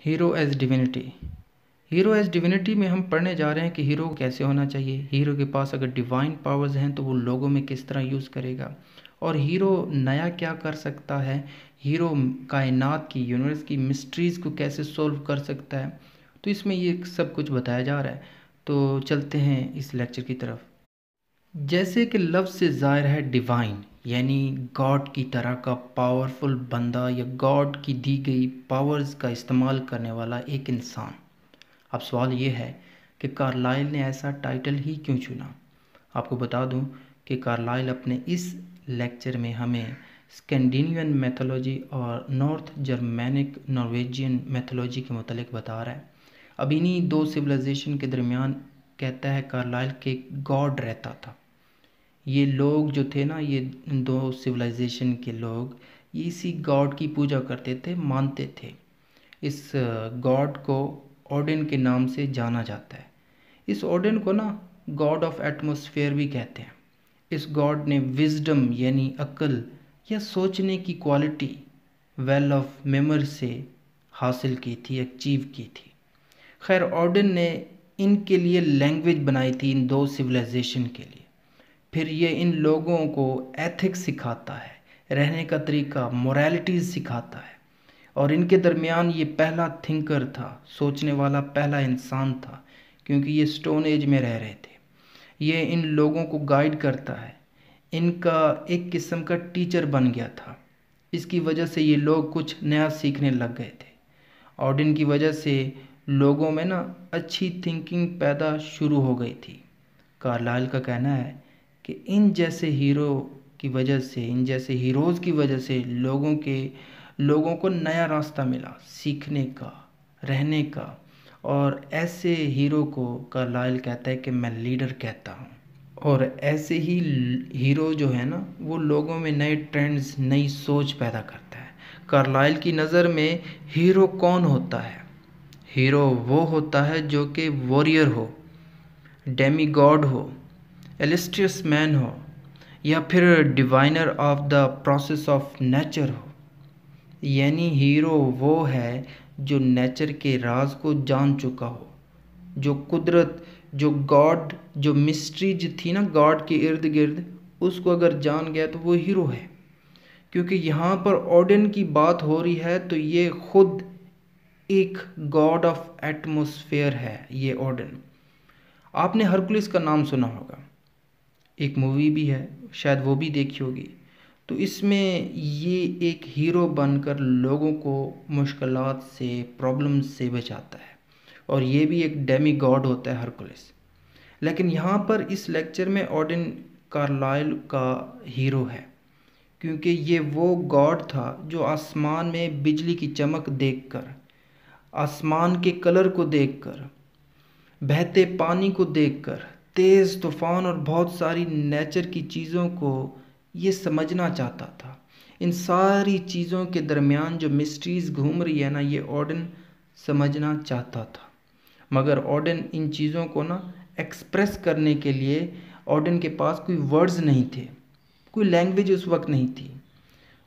Hero as divinity. Hero as divinity में हम पढ़ने जा रहे हैं कि हीरो कैसे होना चाहिए। हीरो के पास अगर डिवाइन पावर्स हैं तो वो लोगों में किस तरह यूज़ करेगा, और हीरो नया क्या कर सकता है। हीरो कायनात की, यूनिवर्स की मिस्ट्रीज़ को कैसे सोल्व कर सकता है। तो इसमें ये सब कुछ बताया जा रहा है। तो चलते हैं इस लेक्चर की तरफ। जैसे कि लफ्ज़ से ज़ाहिर है डिवाइन, यानी गॉड की तरह का पावरफुल बंदा या गॉड की दी गई पावर्स का इस्तेमाल करने वाला एक इंसान। अब सवाल ये है कि कार्लाइल ने ऐसा टाइटल ही क्यों चुना। आपको बता दूं कि कार्लाइल अपने इस लेक्चर में हमें स्कैंडिनेवियन मैथोलॉजी और नॉर्थ जर्मैनिक नॉर्वेजियन मैथोलॉजी के मुतालिक बता रहा है। अब इन्हीं दो सिविलाइजेशन के दरमियान कहता है कार्लाइल के गॉड रहता था। ये लोग जो थे ना, ये दो सिविलाइजेशन के लोग ये इसी गॉड की पूजा करते थे, मानते थे। इस गॉड को ओडिन के नाम से जाना जाता है। इस ओडिन को ना गॉड ऑफ एटमॉस्फेयर भी कहते हैं। इस गॉड ने विजडम यानी अक्ल या सोचने की क्वालिटी वेल ऑफ मेमोरी से हासिल की थी, अचीव की थी। खैर, ओडिन ने इनके लिए लैंग्वेज बनाई थी, इन दो सिविलाइजेशन के लिए। फिर ये इन लोगों को एथिक्स सिखाता है, रहने का तरीका, मोरालिटीज़ सिखाता है। और इनके दरमियान ये पहला थिंकर था, सोचने वाला पहला इंसान था, क्योंकि ये स्टोन एज में रह रहे थे। ये इन लोगों को गाइड करता है, इनका एक किस्म का टीचर बन गया था। इसकी वजह से ये लोग कुछ नया सीखने लग गए थे, और इनकी वजह से लोगों में ना अच्छी थिंकिंग पैदा शुरू हो गई थी। कार्लाइल का कहना है कि इन जैसे हीरो की वजह से, इन जैसे हीरोज़ की वजह से लोगों को नया रास्ता मिला सीखने का, रहने का। और ऐसे हीरो को कार्लाइल कहता है कि मैं लीडर कहता हूँ। और ऐसे ही हीरो जो है ना, वो लोगों में नए ट्रेंड्स, नई सोच पैदा करता है। कार्लाइल की नज़र में हीरो कौन होता है? हीरो वो होता है जो कि वॉरियर हो, डेमी गॉड हो, एलिस्ट्रियस मैन हो, या फिर diviner of the process of nature हो। यानी हीरो वो है जो नेचर के राज को जान चुका हो, जो कुदरत, जो गॉड, जो मिस्ट्री जो थी ना गॉड के इर्द गिर्द, उसको अगर जान गया तो वो हीरो है। क्योंकि यहाँ पर ओडिन की बात हो रही है तो ये खुद एक गॉड ऑफ एटमॉस्फेयर है। ये ओडिन, आपने हरकुलिस का नाम सुना होगा, एक मूवी भी है, शायद वो भी देखी होगी। तो इसमें ये एक हीरो बनकर लोगों को मुश्किलात से, प्रॉब्लम्स से बचाता है, और ये भी एक डेमी गॉड होता है हरकुलिस। लेकिन यहाँ पर इस लेक्चर में ओडिन कार्लाइल का हीरो है, क्योंकि ये वो गॉड था जो आसमान में बिजली की चमक देखकर, आसमान के कलर को देखकर, बहते पानी को देखकर, तेज़ तूफान और बहुत सारी नेचर की चीज़ों को ये समझना चाहता था। इन सारी चीज़ों के दरमियान जो मिस्ट्रीज़ घूम रही है ना, ये ओडिन समझना चाहता था। मगर ओडिन इन चीज़ों को ना एक्सप्रेस करने के लिए ओडिन के पास कोई वर्ड्स नहीं थे, कोई लैंग्वेज उस वक्त नहीं थी।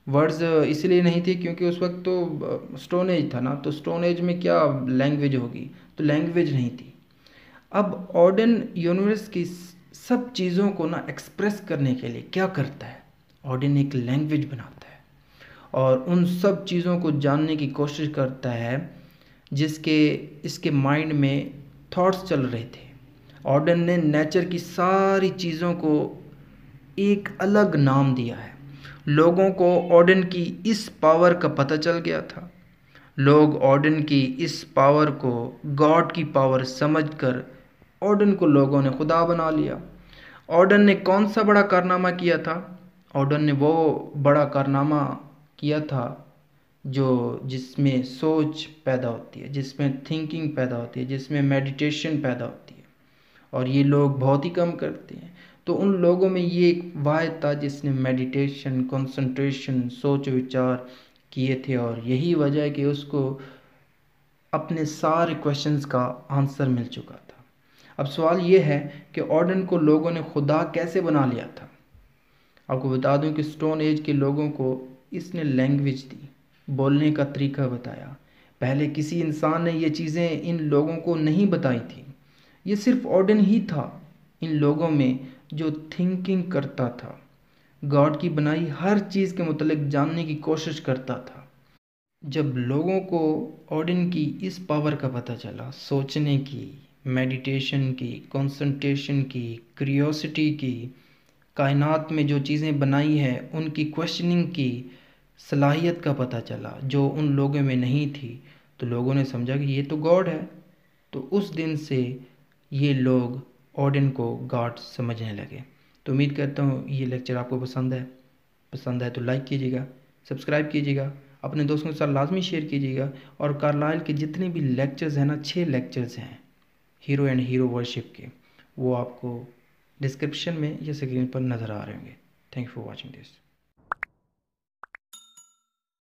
वर्ड्स इसलिए नहीं थे क्योंकि उस वक्त तो स्टोन एज था ना, तो स्टोन एज में क्या लैंग्वेज होगी, तो लैंग्वेज नहीं थी। अब ओडिन यूनिवर्स की सब चीज़ों को ना एक्सप्रेस करने के लिए क्या करता है, ओडिन एक लैंग्वेज बनाता है और उन सब चीज़ों को जानने की कोशिश करता है जिसके इसके माइंड में थॉट्स चल रहे थे। ओडिन ने नेचर की सारी चीज़ों को एक अलग नाम दिया है। लोगों को ओडिन की इस पावर का पता चल गया था। लोग ओडिन की इस पावर को गॉड की पावर समझकर ओडिन को लोगों ने खुदा बना लिया। ओडिन ने कौन सा बड़ा कारनामा किया था? ओडिन ने वो बड़ा कारनामा किया था जो जिसमें सोच पैदा होती है, जिसमें थिंकिंग पैदा होती है, जिसमें मेडिटेशन पैदा होती है, और ये लोग बहुत ही कम करते हैं। तो उन लोगों में ये एक वाहिद था जिसने मेडिटेशन, कंसंट्रेशन, सोच विचार किए थे, और यही वजह है कि उसको अपने सारे क्वेश्चंस का आंसर मिल चुका था। अब सवाल ये है कि ओडिन को लोगों ने खुदा कैसे बना लिया था। आपको बता दूं कि स्टोन एज के लोगों को इसने लैंग्वेज दी, बोलने का तरीका बताया। पहले किसी इंसान ने ये चीज़ें इन लोगों को नहीं बताई थी। ये सिर्फ ऑर्डन ही था इन लोगों में जो थिंकिंग करता था, गॉड की बनाई हर चीज़ के मुतल्लिक जानने की कोशिश करता था। जब लोगों को ऑडिन की इस पावर का पता चला, सोचने की, मेडिटेशन की, कंसंट्रेशन की, क्यूरियोसिटी की, कायनात में जो चीज़ें बनाई है उनकी क्वेश्चनिंग की सलाहियत का पता चला जो उन लोगों में नहीं थी, तो लोगों ने समझा कि ये तो गॉड है। तो उस दिन से ये लोग ऑडिन को गॉड समझने लगे। तो उम्मीद करता हूँ ये लेक्चर आपको पसंद है तो लाइक कीजिएगा, सब्सक्राइब कीजिएगा, अपने दोस्तों के साथ लाजमी शेयर कीजिएगा। और कार्लाइल के जितने भी लेक्चर्स हैं ना, 6 लेक्चर्स हैं हीरो एंड हीरो वर्शिप के, वो आपको डिस्क्रिप्शन में या स्क्रीन पर नज़र आ रहे होंगे। Thank you for watching this.